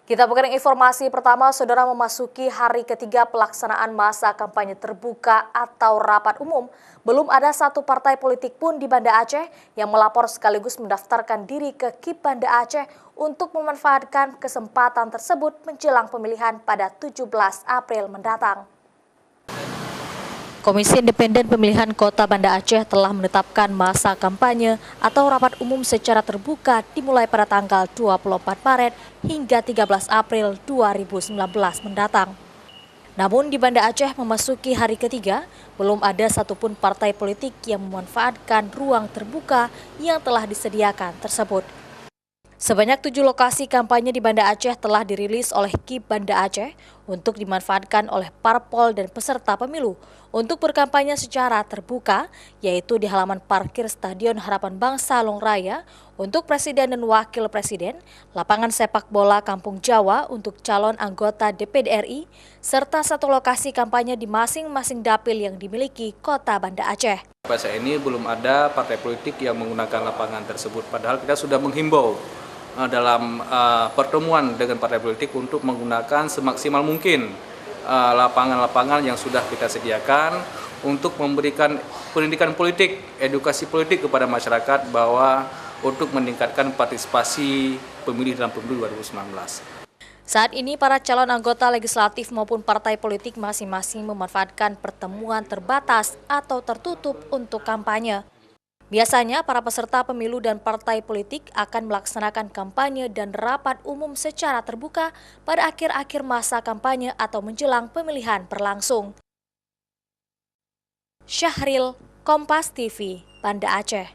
Kita buka informasi pertama, saudara. Memasuki hari ketiga pelaksanaan masa kampanye terbuka atau rapat umum, belum ada satu partai politik pun di Banda Aceh yang melapor sekaligus mendaftarkan diri ke KIP Banda Aceh untuk memanfaatkan kesempatan tersebut menjelang pemilihan pada 17 April mendatang. Komisi Independen Pemilihan Kota Banda Aceh telah menetapkan masa kampanye atau rapat umum secara terbuka dimulai pada tanggal 24 Maret hingga 13 April 2019 mendatang. Namun di Banda Aceh memasuki hari ketiga, belum ada satupun partai politik yang memanfaatkan ruang terbuka yang telah disediakan tersebut. Sebanyak 7 lokasi kampanye di Banda Aceh telah dirilis oleh KIP Banda Aceh untuk dimanfaatkan oleh parpol dan peserta pemilu untuk berkampanye secara terbuka, yaitu di halaman parkir Stadion Harapan Bangsa Longraya untuk Presiden dan Wakil Presiden, lapangan sepak bola Kampung Jawa untuk calon anggota DPD RI, serta satu lokasi kampanye di masing-masing dapil yang dimiliki Kota Banda Aceh. Saat ini belum ada partai politik yang menggunakan lapangan tersebut, padahal kita sudah menghimbau dalam pertemuan dengan partai politik untuk menggunakan semaksimal mungkin lapangan-lapangan yang sudah kita sediakan untuk memberikan pendidikan politik, edukasi politik kepada masyarakat bahwa untuk meningkatkan partisipasi pemilih dalam pemilu 2019. Saat ini para calon anggota legislatif maupun partai politik masing-masing memanfaatkan pertemuan terbatas atau tertutup untuk kampanye. Biasanya para peserta pemilu dan partai politik akan melaksanakan kampanye dan rapat umum secara terbuka pada akhir-akhir masa kampanye atau menjelang pemilihan berlangsung. Syahril, Kompas TV, Banda Aceh.